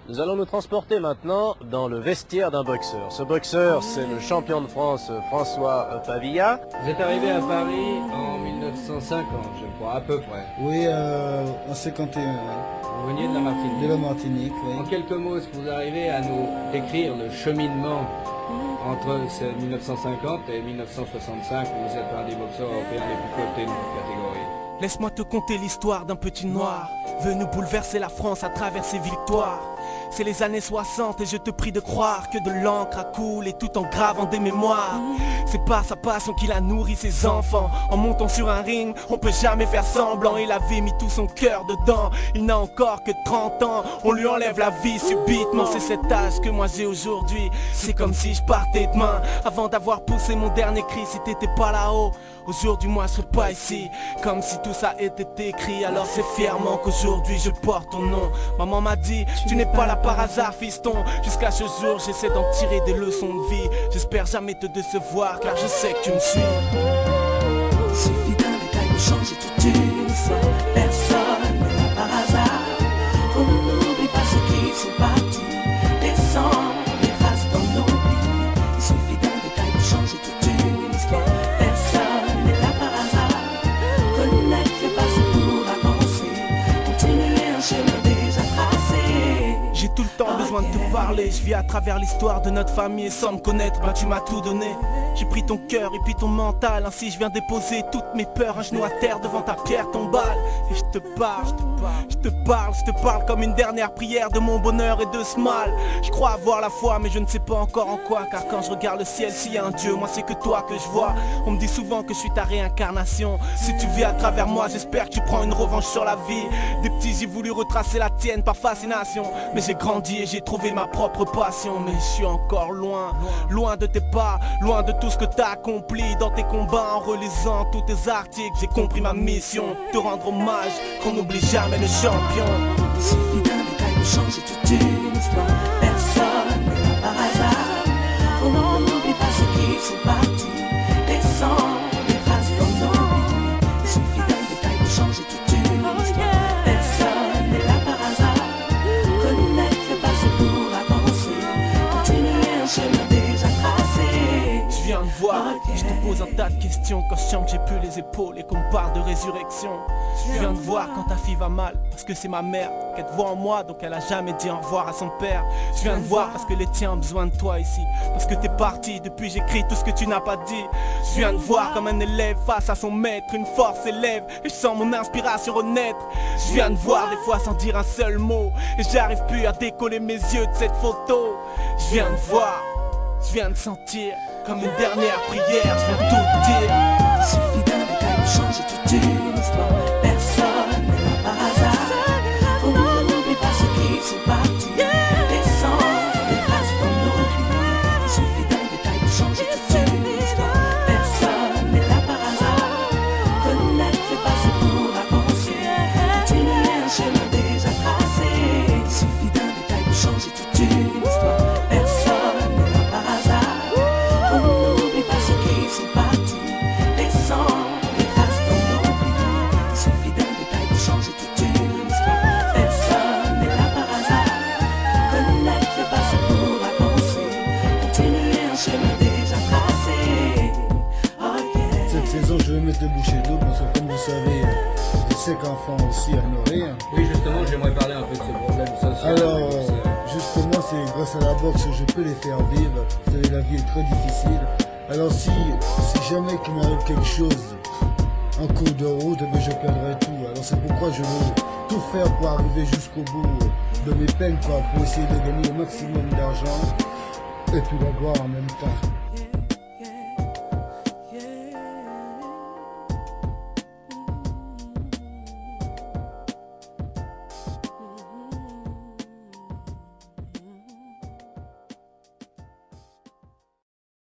Nous allons nous transporter maintenant dans le vestiaire d'un boxeur. Ce boxeur, c'est le champion de France François Pavilla. Vous êtes arrivé à Paris en 1950, je crois, à peu près. Oui, en 51. Vous veniez de la Martinique. De la Martinique, oui. En quelques mots, est-ce que vous arrivez à nous décrire le cheminement entre 1950 et 1965, où vous êtes un des boxeurs européens les plus cotés de notre catégorie? Laisse-moi te conter l'histoire d'un petit noir venu bouleverser la France à travers ses victoires. C'est les années 60 et je te prie de croire que de l'encre a coulé tout en gravant des mémoires. C'est par sa passion qu'il a nourri ses enfants. En montant sur un ring, on peut jamais faire semblant. Il avait mis tout son cœur dedans. Il n'a encore que 30 ans, on lui enlève la vie subitement. C'est cet âge que moi j'ai aujourd'hui. C'est comme si je partais demain. Avant d'avoir poussé mon dernier cri, si t'étais pas là-haut, aujourd'hui moi je serais pas ici. Comme si tout ça était écrit, alors c'est fièrement qu'aujourd'hui je porte ton nom. Maman m'a dit, tu n'es pas là par hasard fiston. Jusqu'à ce jour j'essaie d'en tirer des leçons de vie. J'espère jamais te décevoir car je sais que tu me suis. Il suffit d'un détail pour changer toute une histoire. Personne n'est là par hasard. On n'oublie pas ceux qui sont partis. Les sangs, les races dans nos vies. Il suffit d'un détail pour changer toute une histoire. Personne n'est là par hasard. Connaître le passé pour avancer. Continuer un chemin déjà tracé. J'ai tout le temps besoin de te parler. Je vis à travers l'histoire de notre famille et sans me connaître, bah tu m'as tout donné. J'ai pris ton cœur et puis ton mental. Ainsi je viens déposer toutes mes peurs, un genou à terre devant ta pierre tombale. Et je te parle, je te parle comme une dernière prière de mon bonheur et de ce mal. Je crois avoir la foi mais je ne sais pas encore en quoi. Car quand je regarde le ciel, s'il y a un Dieu, moi c'est que toi que je vois. On me dit souvent que je suis ta réincarnation. Si tu vis à travers moi, j'espère que tu prends une revanche sur la vie. Des petits, j'ai voulu retracer la tienne par fascination. Mais j'ai grandi et j'ai trouvé ma propre passion. Mais je suis encore loin, loin de tes pas, loin de tout ce que t'as accompli dans tes combats. En relisant tous tes articles, j'ai compris ma mission, te rendre hommage, qu'on n'oublie jamais le champion. Il suffit d'un détail pour changer toute une histoire. Personne n'est là par hasard. On n'oublie pas ceux qui sont partis. Les sangs, les traces dans nos vies. Il suffit d'un détail pour changer toute une histoire. Personne n'est là par hasard. Connaître le passé pour avancer. Continuer un chemin déjà tracé. Je viens de voir, je te pose un tas de questions quand je sens que j'ai plus les épaules et qu'on me parle de résurrection. Je viens de voir quand ta fille va mal, parce que c'est ma mère qu'elle te voit en moi, donc elle a jamais dit au revoir à son père. Je viens de voir parce que les tiens ont besoin de toi ici, parce que t'es parti, depuis j'écris tout ce que tu n'as pas dit. Je viens de voir comme un élève face à son maître, une force s'élève et je sens mon inspiration renaître. Je viens de voir des fois sans dire un seul mot, et j'arrive plus à décoller mes yeux de cette photo. Je viens de voir, je viens de sentir, comme une dernière prière, je viens tout dire. Il suffit d'un détail pour changer toute une histoire. Personne n'est là par hasard. On n'oublie pas ceux qui sont partis. Les sangs, les traces dans nos vies. Il suffit d'un détail pour changer toute une histoire. Personne n'est là par hasard. Connaître le passé pour avancer. Continuer un chemin déjà tracé. Il suffit d'un détail pour changer toute une histoire. Personne n'est là par hasard. On n'oublie pas ceux qui sont partis. Les sangs, les traces dans nos vies. Il suffit d'un détail pour changer toute une histoire. Personne n'est là par hasard. Connaître le passé pour avancer. Continuer un chemin déjà tracé. Oh yeah. Cette saison, je vais mettre le bouchée d'eau parce que, comme vous savez, j'ai 5 enfants aussi à nourrir. Oui, justement, j'aimerais parler un peu de ce problème social. Alors, justement, c'est grâce à la boxe que je peux les faire vivre. Vous savez, la vie est très difficile. Alors, si jamais qu'il m'arrive quelque chose en cours de route, eh bien, je perdrai tout. Alors, c'est pourquoi je veux tout faire pour arriver jusqu'au bout de mes peines, quoi, pour essayer de gagner le maximum d'argent et puis la gloire en même temps.